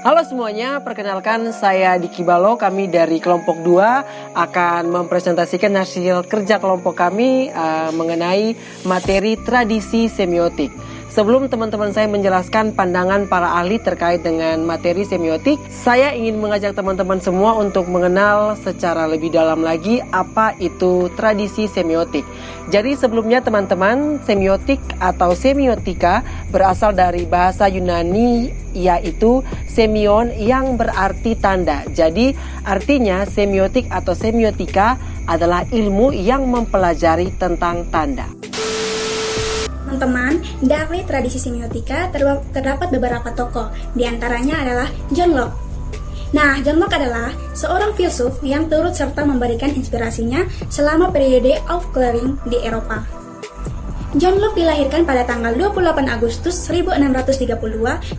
Halo semuanya, perkenalkan saya Diki Balo. Kami dari kelompok 2 akan mempresentasikan hasil kerja kelompok kami mengenai materi tradisi semiotik. Sebelum teman-teman saya menjelaskan pandangan para ahli terkait dengan materi semiotik, saya ingin mengajak teman-teman semua untuk mengenal secara lebih dalam lagi apa itu tradisi semiotik. Jadi sebelumnya teman-teman, semiotik atau semiotika berasal dari bahasa Yunani yaitu semion yang berarti tanda. Jadi artinya semiotik atau semiotika adalah ilmu yang mempelajari tentang tanda. Teman-teman, dari tradisi semiotika terdapat beberapa tokoh, diantaranya adalah John Locke. Nah, John Locke adalah seorang filsuf yang turut serta memberikan inspirasinya selama periode Aufklärung di Eropa. John Locke dilahirkan pada tanggal 28 Agustus 1632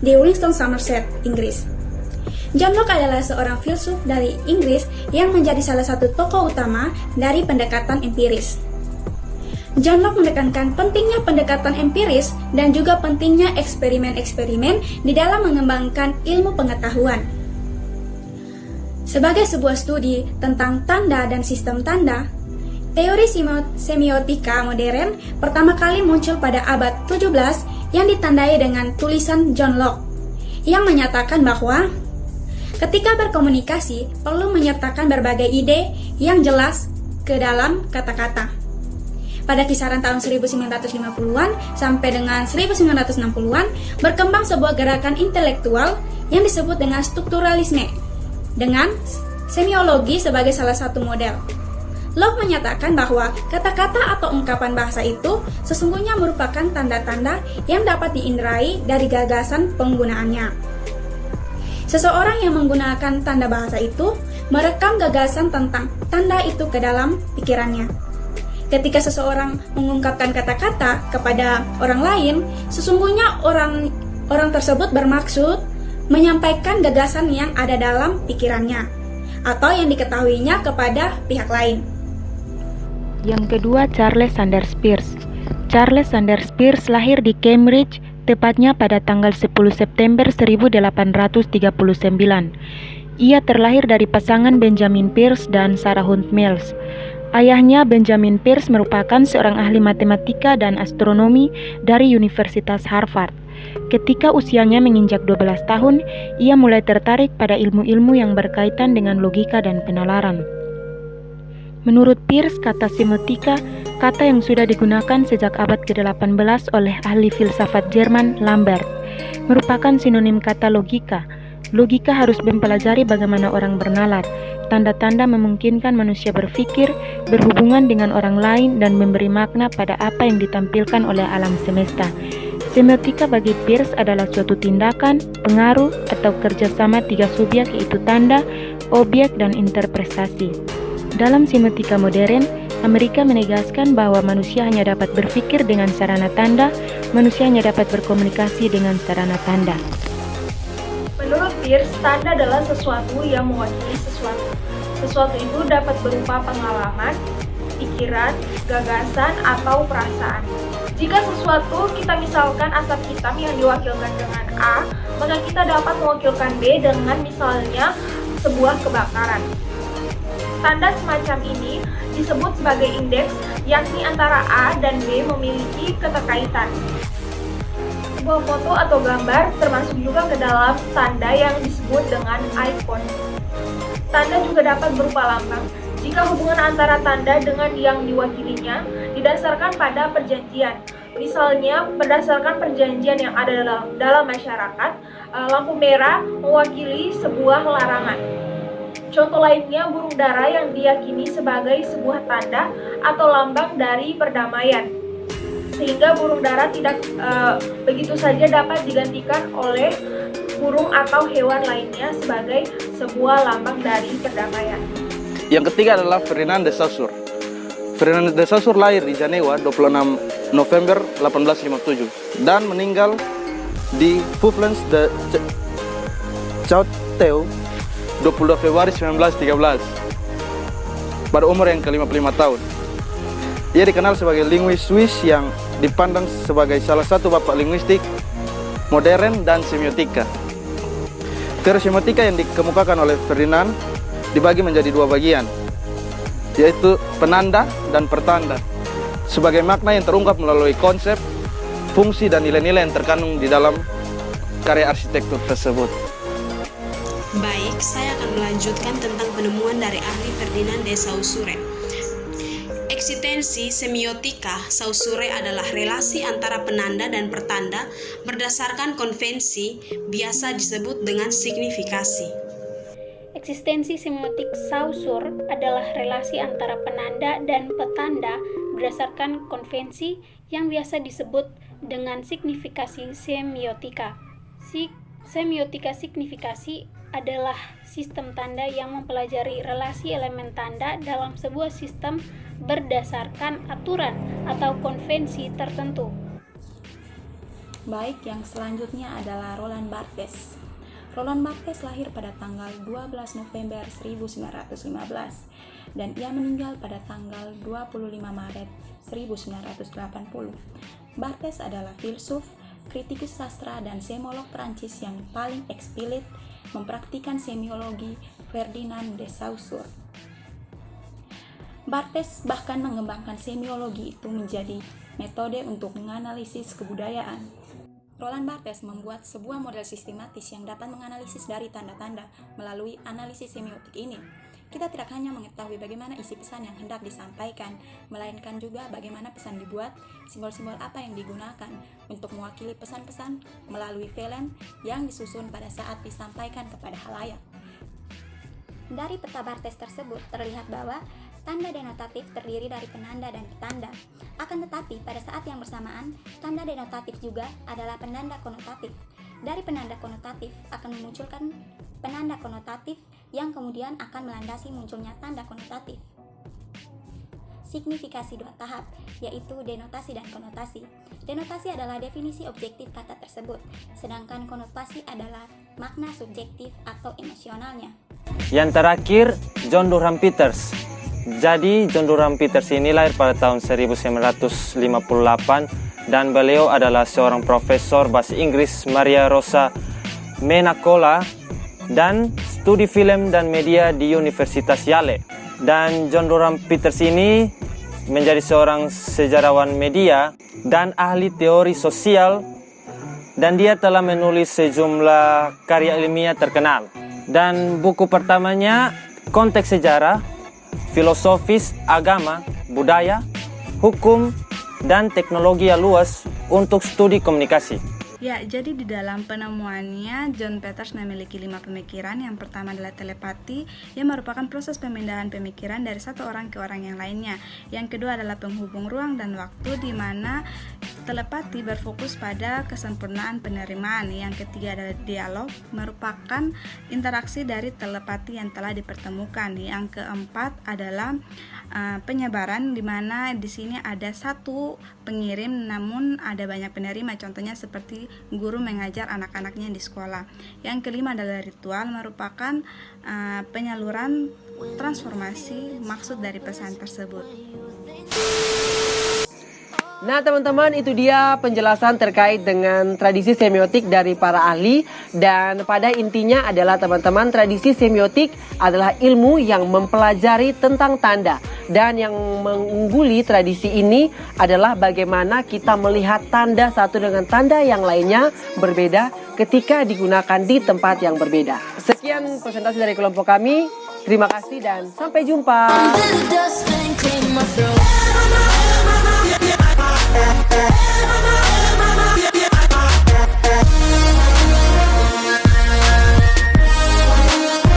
di Winston, Somerset, Inggris. John Locke adalah seorang filsuf dari Inggris yang menjadi salah satu tokoh utama dari pendekatan empiris. John Locke menekankan pentingnya pendekatan empiris dan juga pentingnya eksperimen-eksperimen di dalam mengembangkan ilmu pengetahuan. Sebagai sebuah studi tentang tanda dan sistem tanda, teori semiotika modern pertama kali muncul pada abad 17 yang ditandai dengan tulisan John Locke yang menyatakan bahwa ketika berkomunikasi perlu menyertakan berbagai ide yang jelas ke dalam kata-kata. Pada kisaran tahun 1950-an sampai dengan 1960-an berkembang sebuah gerakan intelektual yang disebut dengan strukturalisme dengan semiologi sebagai salah satu model. Locke menyatakan bahwa kata-kata atau ungkapan bahasa itu sesungguhnya merupakan tanda-tanda yang dapat diinderai dari gagasan penggunaannya. Seseorang yang menggunakan tanda bahasa itu merekam gagasan tentang tanda itu ke dalam pikirannya. Ketika seseorang mengungkapkan kata-kata kepada orang lain, sesungguhnya orang tersebut bermaksud menyampaikan gagasan yang ada dalam pikirannya atau yang diketahuinya kepada pihak lain. Yang kedua, Charles Sanders Peirce. Charles Sanders Peirce lahir di Cambridge, tepatnya pada tanggal 10 September 1839. Ia terlahir dari pasangan Benjamin Peirce dan Sarah Hunt Mills. Ayahnya, Benjamin Peirce, merupakan seorang ahli matematika dan astronomi dari Universitas Harvard. Ketika usianya menginjak 12 tahun, ia mulai tertarik pada ilmu-ilmu yang berkaitan dengan logika dan penalaran. Menurut Peirce, kata semiotika, kata yang sudah digunakan sejak abad ke-18 oleh ahli filsafat Jerman Lambert, merupakan sinonim kata logika. Logika harus mempelajari bagaimana orang bernalar. Tanda-tanda memungkinkan manusia berpikir, berhubungan dengan orang lain, dan memberi makna pada apa yang ditampilkan oleh alam semesta. Semiotika bagi Peirce adalah suatu tindakan, pengaruh, atau kerjasama tiga subjek yaitu tanda, objek, dan interpretasi. Dalam semiotika modern, Amerika menegaskan bahwa manusia hanya dapat berpikir dengan sarana tanda, manusia hanya dapat berkomunikasi dengan sarana tanda. Menurut Peirce, tanda adalah sesuatu yang mewakili sesuatu. Sesuatu itu dapat berupa pengalaman, pikiran, gagasan, atau perasaan. Jika sesuatu kita misalkan asap hitam yang diwakilkan dengan A, maka kita dapat mewakilkan B dengan misalnya sebuah kebakaran. Tanda semacam ini disebut sebagai indeks, yakni antara A dan B memiliki keterkaitan. Sebuah foto atau gambar termasuk juga ke dalam tanda yang disebut dengan ikon. Tanda juga dapat berupa lambang jika hubungan antara tanda dengan yang diwakilinya didasarkan pada perjanjian. Misalnya, berdasarkan perjanjian yang ada dalam masyarakat, lampu merah mewakili sebuah larangan. Contoh lainnya, burung dara yang diyakini sebagai sebuah tanda atau lambang dari perdamaian. Sehingga burung dara tidak begitu saja dapat digantikan oleh burung atau hewan lainnya sebagai sebuah lambang dari perdamaian. Yang ketiga adalah Ferdinand de Saussure. Ferdinand de Saussure lahir di Jenewa 26 November 1857 dan meninggal di Vaucluse de Cauteau 22 Februari 1913 pada umur yang ke-55 tahun. Ia dikenal sebagai linguis Swiss yang dipandang sebagai salah satu bapak linguistik modern dan semiotika. Teori semiotika yang dikemukakan oleh Ferdinand dibagi menjadi dua bagian, yaitu penanda dan pertanda, sebagai makna yang terungkap melalui konsep, fungsi, dan nilai-nilai yang terkandung di dalam karya arsitektur tersebut. Baik, saya akan melanjutkan tentang penemuan dari ahli Ferdinand de Saussure. Eksistensi semiotika Saussure adalah relasi antara penanda dan pertanda berdasarkan konvensi, biasa disebut dengan signifikasi. Eksistensi semiotik Saussure adalah relasi antara penanda dan petanda berdasarkan konvensi yang biasa disebut dengan signifikasi semiotika. Semiotika signifikasi adalah sistem tanda yang mempelajari relasi elemen tanda dalam sebuah sistem berdasarkan aturan atau konvensi tertentu. Baik, yang selanjutnya adalah Roland Barthes. Roland Barthes lahir pada tanggal 12 November 1915 dan ia meninggal pada tanggal 25 Maret 1980. Barthes adalah filsuf, kritikus sastra dan semiolog Prancis yang paling eksplisit mempraktikkan semiologi Ferdinand de Saussure. Barthes bahkan mengembangkan semiologi itu menjadi metode untuk menganalisis kebudayaan. Roland Barthes membuat sebuah model sistematis yang dapat menganalisis dari tanda-tanda melalui analisis semiotik ini. Kita tidak hanya mengetahui bagaimana isi pesan yang hendak disampaikan, melainkan juga bagaimana pesan dibuat, simbol-simbol apa yang digunakan untuk mewakili pesan-pesan melalui velen yang disusun pada saat disampaikan kepada khalayak. Dari peta Barthes tersebut terlihat bahwa tanda denotatif terdiri dari penanda dan petanda. Akan tetapi, pada saat yang bersamaan, tanda denotatif juga adalah penanda konotatif. Dari penanda konotatif akan memunculkan penanda konotatif yang kemudian akan melandasi munculnya tanda konotatif. Signifikasi dua tahap, yaitu denotasi dan konotasi. Denotasi adalah definisi objektif kata tersebut, sedangkan konotasi adalah makna subjektif atau emosionalnya. Yang terakhir, John Durham Peters. Jadi, John Durham Peters ini lahir pada tahun 1958 dan beliau adalah seorang profesor bahasa Inggris Maria Rosa Menacola dan studi film dan media di Universitas Yale. Dan John Durham Peters ini menjadi seorang sejarawan media dan ahli teori sosial, dan dia telah menulis sejumlah karya ilmiah terkenal. Dan buku pertamanya Konteks Sejarah, Filosofis, Agama, Budaya, Hukum, dan Teknologi luas untuk studi komunikasi. Ya, jadi di dalam penemuannya, John Peters memiliki 5 pemikiran. Yang pertama adalah telepati, yang merupakan proses pemindahan pemikiran dari satu orang ke orang yang lainnya. Yang kedua adalah penghubung ruang dan waktu, di mana telepati berfokus pada kesempurnaan penerimaan. Yang ketiga adalah dialog, merupakan interaksi dari telepati yang telah dipertemukan. Yang keempat adalah penyebaran, di mana di sini ada satu pengirim namun ada banyak penerima, contohnya seperti guru mengajar anak-anaknya di sekolah. Yang kelima adalah ritual, merupakan penyaluran transformasi maksud dari pesan tersebut. Nah teman-teman, itu dia penjelasan terkait dengan tradisi semiotik dari para ahli. Dan pada intinya adalah teman-teman, tradisi semiotik adalah ilmu yang mempelajari tentang tanda. Dan yang mengungguli tradisi ini adalah bagaimana kita melihat tanda satu dengan tanda yang lainnya berbeda ketika digunakan di tempat yang berbeda. Sekian presentasi dari kelompok kami. Terima kasih dan sampai jumpa.